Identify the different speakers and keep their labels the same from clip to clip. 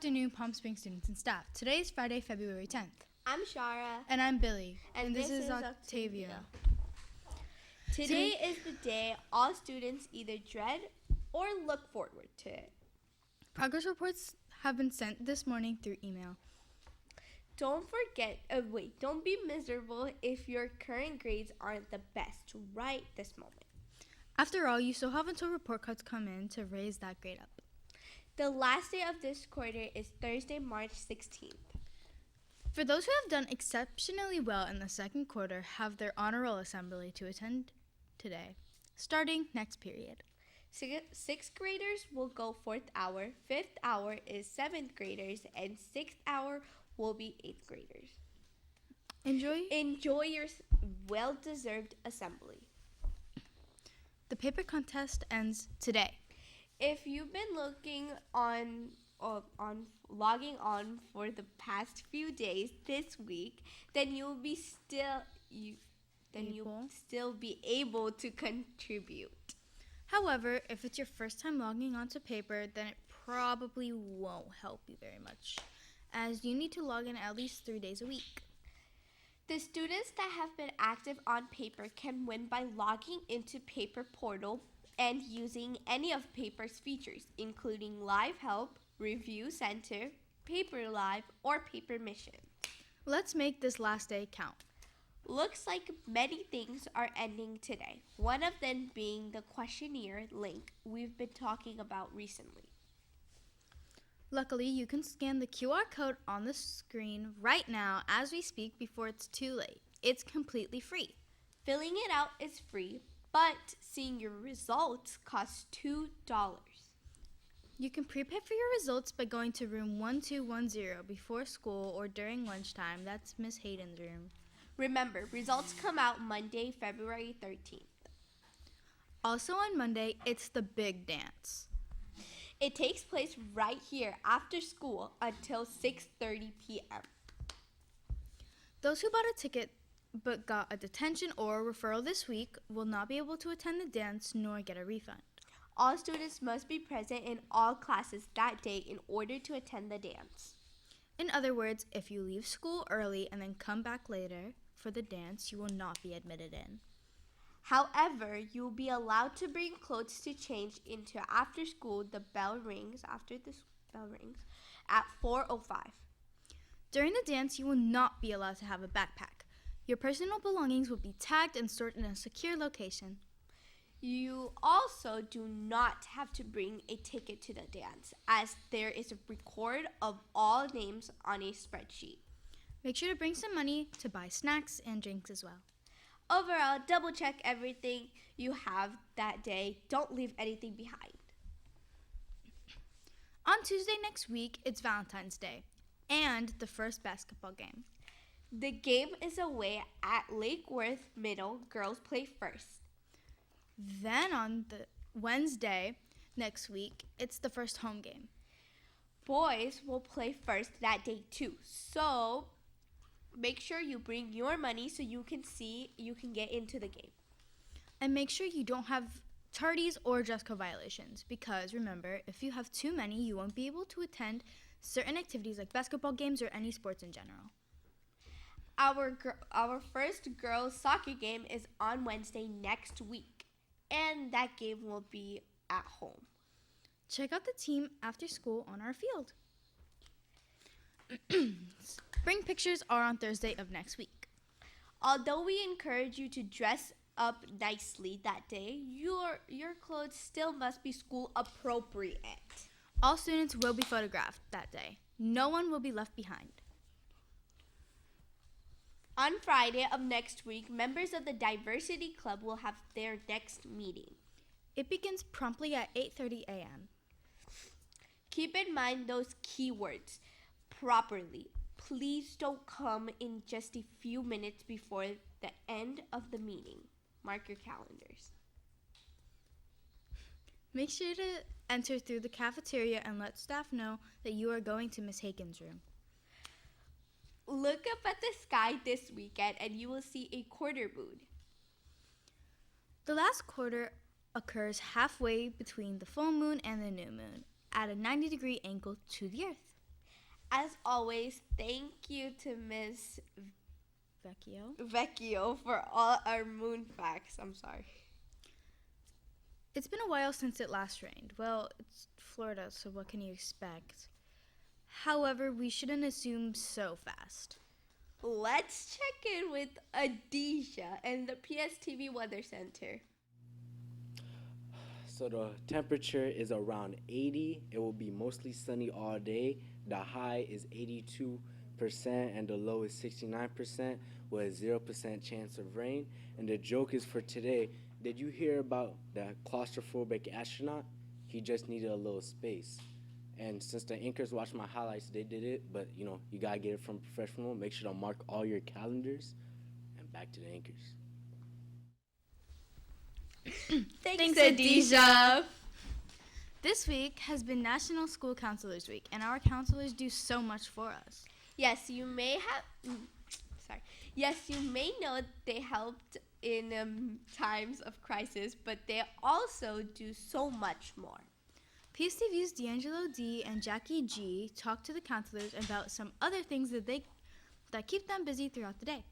Speaker 1: afternoon, Palm Springs students and staff. Today is Friday, February 10th.
Speaker 2: I'm Shara.
Speaker 1: And I'm Billy.
Speaker 2: And
Speaker 1: this is Octavia.
Speaker 2: Today is the day all students either dread or look forward to it.
Speaker 1: Progress reports have been sent this morning through email.
Speaker 2: Don't be miserable if your current grades aren't the best right this moment.
Speaker 1: After all, you still have until report cards come in to raise that grade up.
Speaker 2: The last day of this quarter is Thursday, March 16th.
Speaker 1: For those who have done exceptionally well in the second quarter, have their honor roll assembly to attend today, starting next period.
Speaker 2: Sixth graders will go fourth hour, fifth hour is seventh graders, and sixth hour will be eighth graders. Enjoy your well-deserved assembly.
Speaker 1: The paper contest ends today.
Speaker 2: If you've been logging on for the past few days this week, then you'll still be able to contribute.
Speaker 1: However, if it's your first time logging onto paper, then it probably won't help you very much, as you need to log in at least 3 days a week.
Speaker 2: The students that have been active on paper can win by logging into Paper Portal and using any of Paper's features, including Live Help, Review Center, Paper Live, or Paper Mission.
Speaker 1: Let's make this last day count.
Speaker 2: Looks like many things are ending today, one of them being the questionnaire link we've been talking about recently.
Speaker 1: Luckily, you can scan the QR code on the screen right now as we speak before it's too late. It's completely free.
Speaker 2: Filling it out is free, but seeing your results costs $2.
Speaker 1: You can prepay for your results by going to room 1210 before school or during lunchtime. That's Miss Hayden's room.
Speaker 2: Remember, results come out Monday, February 13th.
Speaker 1: Also on Monday, it's the big dance.
Speaker 2: It takes place right here after school until 6:30 p.m.
Speaker 1: Those who bought a ticket but got a detention or a referral this week will not be able to attend the dance nor get a refund.
Speaker 2: All students must be present in all classes that day in order to attend the dance.
Speaker 1: In other words, if you leave school early and then come back later for the dance, you will not be admitted in.
Speaker 2: However, you will be allowed to bring clothes to change into after school. The bell rings at 4:05.
Speaker 1: During the dance, you will not be allowed to have a backpack. Your personal belongings will be tagged and stored in a secure location.
Speaker 2: You also do not have to bring a ticket to the dance, as there is a record of all names on a spreadsheet.
Speaker 1: Make sure to bring some money to buy snacks and drinks as well.
Speaker 2: Overall, double check everything you have that day. Don't leave anything behind.
Speaker 1: On Tuesday next week, it's Valentine's Day and the first basketball game.
Speaker 2: The game is away at Lake Worth Middle. Girls play first.
Speaker 1: Then on the Wednesday next week, it's the first home game.
Speaker 2: Boys will play first that day too. So make sure you bring your money so you can get into the game.
Speaker 1: And make sure you don't have tardies or dress code violations, because remember, if you have too many, you won't be able to attend certain activities like basketball games or any sports in general.
Speaker 2: Our first girls soccer game is on Wednesday next week, and that game will be at home.
Speaker 1: Check out the team after school on our field. Spring pictures are on Thursday of next week.
Speaker 2: Although we encourage you to dress up nicely that day, your clothes still must be school appropriate.
Speaker 1: All students will be photographed that day. No one will be left behind.
Speaker 2: On Friday of next week, members of the Diversity Club will have their next meeting.
Speaker 1: It begins promptly at 8:30 a.m.
Speaker 2: Keep in mind those keywords properly. Please don't come in just a few minutes before the end of the meeting. Mark your calendars.
Speaker 1: Make sure to enter through the cafeteria and let staff know that you are going to Miss Haken's room.
Speaker 2: Look up at the sky this weekend and you will see a quarter moon.
Speaker 1: The last quarter occurs halfway between the full moon and the new moon at a 90-degree angle to the Earth.
Speaker 2: As always, thank you to Miss Vecchio for all our moon facts. I'm sorry.
Speaker 1: It's been a while since it last rained. Well, it's Florida, so what can you expect? However, we shouldn't assume so fast.
Speaker 2: Let's check in with Adisha and the PSTV Weather Center.
Speaker 3: So the temperature is around 80. It will be mostly sunny all day. The high is 82% and the low is 69% with a 0% chance of rain. And the joke is for today, did you hear about the claustrophobic astronaut? He just needed a little space. And since the anchors watched my highlights, they did it. But, you gotta get it from a professional. Make sure to mark all your calendars. And back to the anchors.
Speaker 2: Thanks, Adisha.
Speaker 1: This week has been National School Counselors Week, and our counselors do so much for us.
Speaker 2: Yes, you may know they helped in times of crisis, but they also do so much more.
Speaker 1: PSTV's D'Angelo D and Jackie G talked to the counselors about some other things that keep them busy throughout the day.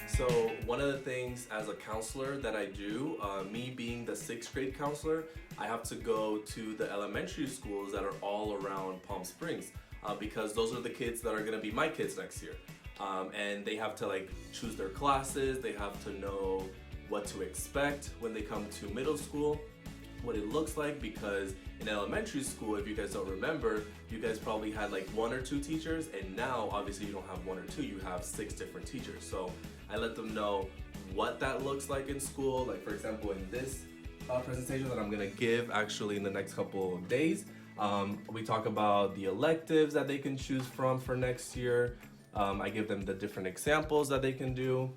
Speaker 4: So one of the things as a counselor that I do, me being the 6th grade counselor, I have to go to the elementary schools that are all around Palm Springs because those are the kids that are going to be my kids next year. And they have to choose their classes, they have to know what to expect when they come to middle school, what it looks like, because in elementary school, if you guys don't remember, you guys probably had 1 or 2 teachers, and now obviously you don't have 1 or 2, you have 6 different teachers. So I let them know what that looks like in school. Like for example, in this presentation that I'm gonna give actually in the next couple of days, we talk about the electives that they can choose from for next year. I give them the different examples that they can do,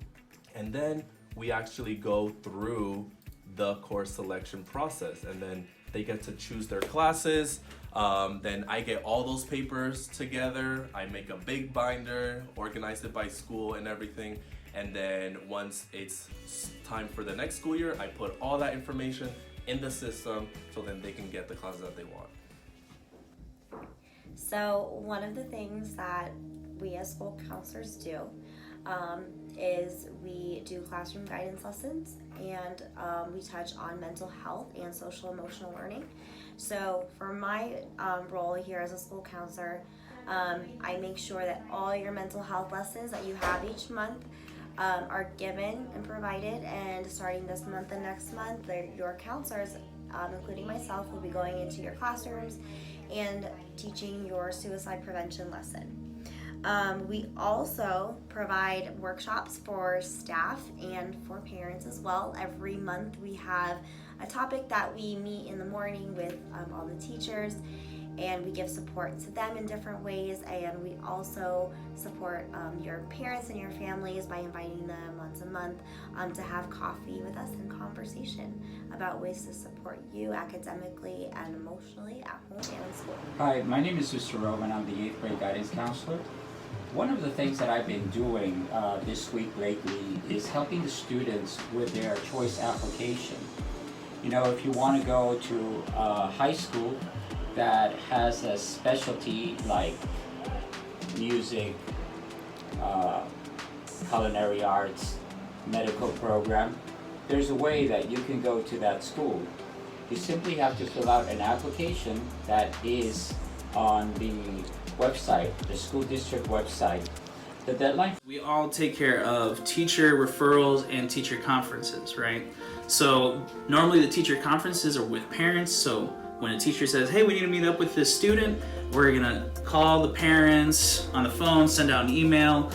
Speaker 4: and then we actually go through the course selection process, and then they get to choose their classes. Then I get all those papers together, I make a big binder, organize it by school and everything, and then once it's time for the next school year, I put all that information in the system so then they can get the classes that they want.
Speaker 5: So one of the things that we as school counselors do is we do classroom guidance lessons, and we touch on mental health and social emotional learning. So for my role here as a school counselor, I make sure that all your mental health lessons that you have each month are given and provided, and starting this month and next month, your counselors, including myself, will be going into your classrooms and teaching your suicide prevention lesson. We also provide workshops for staff and for parents as well. Every month we have a topic that we meet in the morning with all the teachers, and we give support to them in different ways, and we also support your parents and your families by inviting them once a month to have coffee with us and conversation about ways to support you academically and emotionally at home and in school.
Speaker 6: Hi, my name is Mr. Roman. I'm the 8th grade guidance counselor. One of the things that I've been doing this week lately is helping the students with their choice application. If you want to go to a high school that has a specialty like music, culinary arts, medical program, there's a way that you can go to that school. You simply have to fill out an application that is on the website, the school district website. The deadline.
Speaker 7: We all take care of teacher referrals and teacher conferences, right? So normally the teacher conferences are with parents. So when a teacher says, hey, we need to meet up with this student, we're gonna call the parents on the phone, send out an email,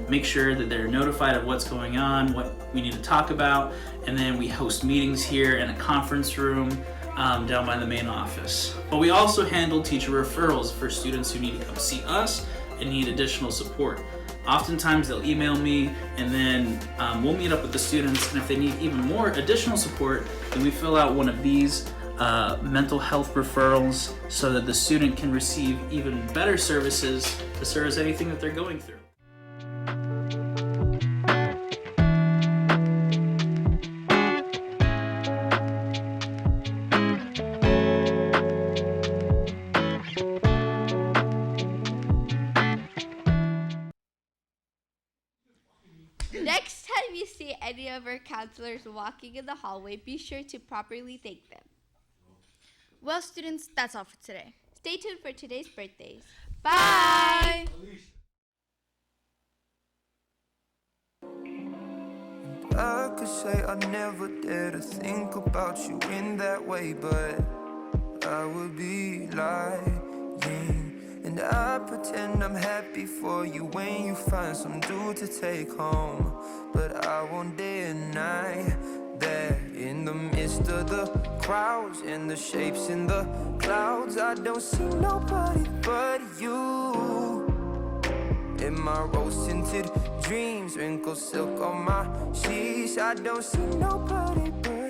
Speaker 7: make sure that they're notified of what's going on, what we need to talk about, and then we host meetings here in a conference room down by the main office. But we also handle teacher referrals for students who need to come see us and need additional support. Oftentimes they'll email me, and then we'll meet up with the students, and if they need even more additional support, then we fill out one of these mental health referrals so that the student can receive even better services to service anything that they're going through.
Speaker 2: Next time you see any of our counselors walking in the hallway, be sure to properly thank them.
Speaker 1: Well, students, that's all for today.
Speaker 2: Stay tuned for today's birthdays.
Speaker 1: Bye!
Speaker 8: I could say I never dare to think about you in that way, but I would be lying. And I pretend I'm happy for you when you find some dude to take home. But I won't deny that in the midst of the crowds and the shapes in the clouds, I don't see nobody but you. In my rose-tinted dreams, wrinkled silk on my sheets, I don't see nobody but